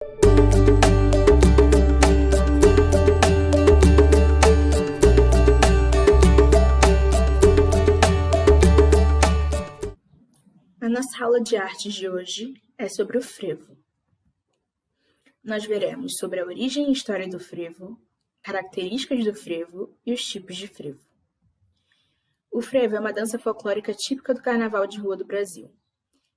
A nossa aula de artes de hoje é sobre o frevo. Nós veremos sobre a origem e história do frevo, características do frevo e os tipos de frevo. O frevo é uma dança folclórica típica do Carnaval de Rua do Brasil.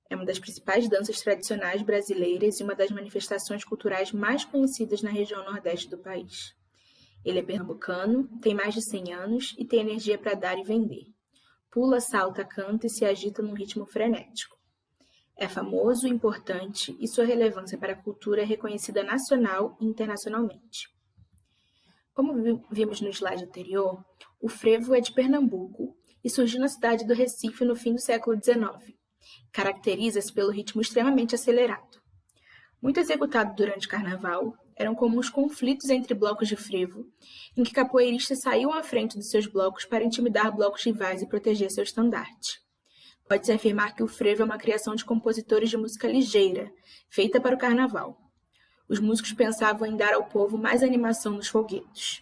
É uma das principais danças tradicionais brasileiras e uma das manifestações culturais mais conhecidas na região nordeste do país. Ele é pernambucano, tem mais de 100 anos e tem energia para dar e vender. Pula, salta, canta e se agita num ritmo frenético. É famoso, importante e sua relevância para a cultura é reconhecida nacional e internacionalmente. Como vimos no slide anterior, o frevo é de Pernambuco e surgiu na cidade do Recife no fim do século XIX. Caracteriza-se pelo ritmo extremamente acelerado. Muito executado durante o carnaval, eram comuns conflitos entre blocos de frevo, em que capoeiristas saíam à frente dos seus blocos para intimidar blocos rivais e proteger seu estandarte. Pode-se afirmar que o frevo é uma criação de compositores de música ligeira, feita para o carnaval. Os músicos pensavam em dar ao povo mais animação nos folguedos.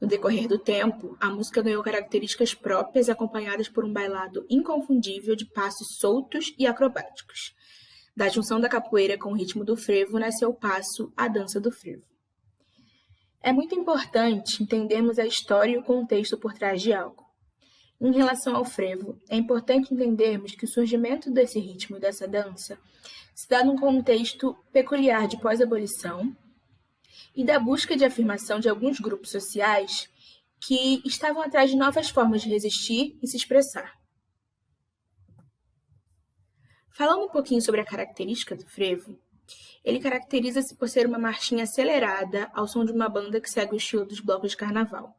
No decorrer do tempo, a música ganhou características próprias, acompanhadas por um bailado inconfundível de passos soltos e acrobáticos. Da junção da capoeira com o ritmo do frevo nasceu o passo, a dança do frevo. É muito importante entendermos a história e o contexto por trás de algo. Em relação ao frevo, é importante entendermos que o surgimento desse ritmo e dessa dança se dá num contexto peculiar de pós-abolição e da busca de afirmação de alguns grupos sociais que estavam atrás de novas formas de resistir e se expressar. Falando um pouquinho sobre a característica do frevo, ele caracteriza-se por ser uma marchinha acelerada ao som de uma banda que segue o estilo dos blocos de carnaval.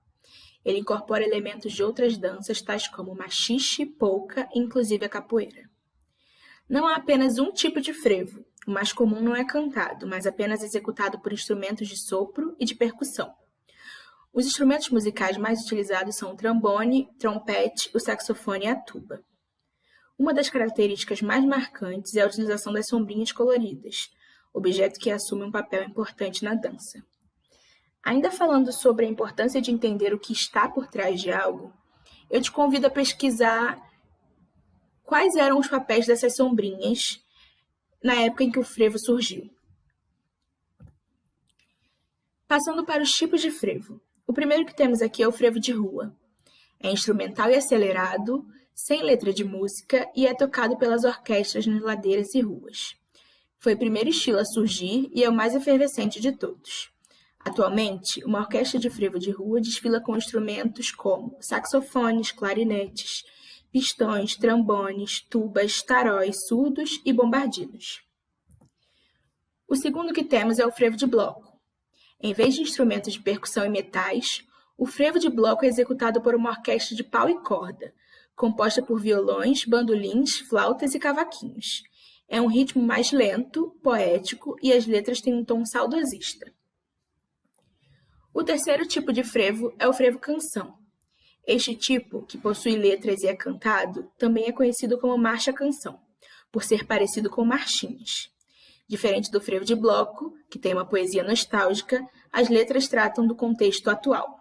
Ele incorpora elementos de outras danças, tais como machixe, polca e inclusive a capoeira. Não há apenas um tipo de frevo. O mais comum não é cantado, mas apenas executado por instrumentos de sopro e de percussão. Os instrumentos musicais mais utilizados são o trombone, trompete, o saxofone e a tuba. Uma das características mais marcantes é a utilização das sombrinhas coloridas, objeto que assume um papel importante na dança. Ainda falando sobre a importância de entender o que está por trás de algo, eu te convido a pesquisar quais eram os papéis dessas sombrinhas na época em que o frevo surgiu. Passando para os tipos de frevo. O primeiro que temos aqui é o frevo de rua. É instrumental e acelerado, sem letra de música e é tocado pelas orquestras nas ladeiras e ruas. Foi o primeiro estilo a surgir e é o mais efervescente de todos. Atualmente, uma orquestra de frevo de rua desfila com instrumentos como saxofones, clarinetes, pistões, trombones, tubas, taróis, surdos e bombardinos. O segundo que temos é o frevo de bloco. Em vez de instrumentos de percussão e metais, o frevo de bloco é executado por uma orquestra de pau e corda, composta por violões, bandolins, flautas e cavaquinhos. É um ritmo mais lento, poético e as letras têm um tom saudosista. O terceiro tipo de frevo é o frevo canção. Este tipo, que possui letras e é cantado, também é conhecido como marcha-canção, por ser parecido com marchinhas. Diferente do frevo de bloco, que tem uma poesia nostálgica, as letras tratam do contexto atual.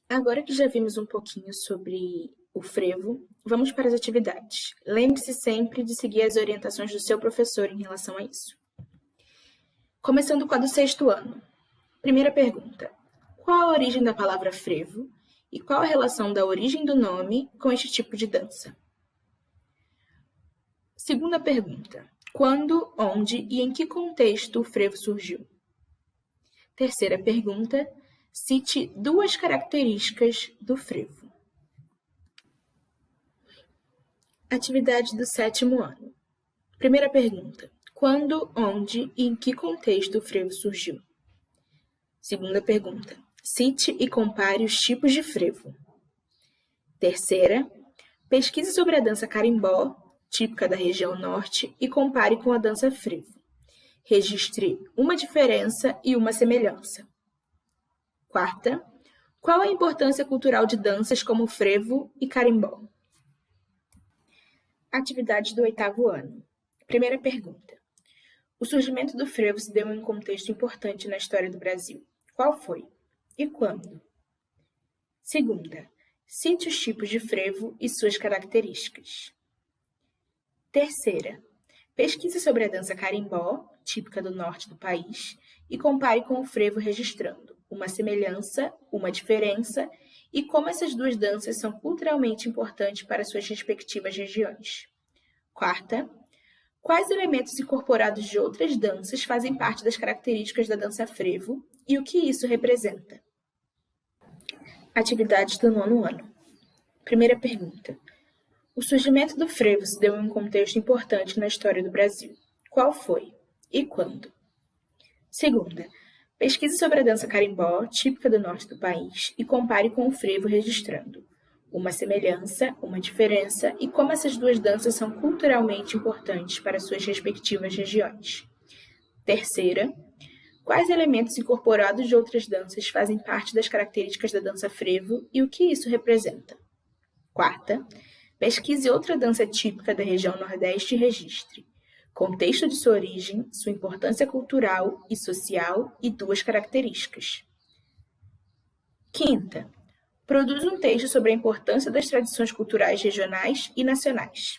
Agora que já vimos um pouquinho sobre o frevo, vamos para as atividades. Lembre-se sempre de seguir as orientações do seu professor em relação a isso. Começando com a do 6º ano. Primeira pergunta. Qual a origem da palavra frevo e qual a relação da origem do nome com este tipo de dança? Segunda pergunta. Quando, onde e em que contexto o frevo surgiu? Terceira pergunta. Cite 2 características do frevo. Atividade do 7º ano. Primeira pergunta. Quando, onde e em que contexto o frevo surgiu? Segunda pergunta. Cite e compare os tipos de frevo. Terceira. Pesquise sobre a dança carimbó, típica da região norte, e compare com a dança frevo. Registre uma diferença e uma semelhança. Quarta, qual a importância cultural de danças como frevo e carimbó? Atividade do 8º ano. Primeira pergunta. O surgimento do frevo se deu em um contexto importante na história do Brasil. Qual foi? E quando? Segunda. Cite os tipos de frevo e suas características. Terceira. Pesquise sobre a dança carimbó, típica do norte do país, e compare com o frevo registrando uma semelhança, uma diferença e como essas duas danças são culturalmente importantes para suas respectivas regiões. Quarta. Quais elementos incorporados de outras danças fazem parte das características da dança frevo e o que isso representa? Atividades do 9º ano. Primeira pergunta. O surgimento do frevo se deu em um contexto importante na história do Brasil. Qual foi? E quando? Segunda. Pesquise sobre a dança carimbó, típica do norte do país, e compare com o frevo registrando uma semelhança, uma diferença e como essas duas danças são culturalmente importantes para suas respectivas regiões. Terceira. Quais elementos incorporados de outras danças fazem parte das características da dança frevo e o que isso representa? Quarta. Pesquise outra dança típica da região Nordeste e registre contexto de sua origem, sua importância cultural e social e duas características. Quinta. Produza um texto sobre a importância das tradições culturais regionais e nacionais.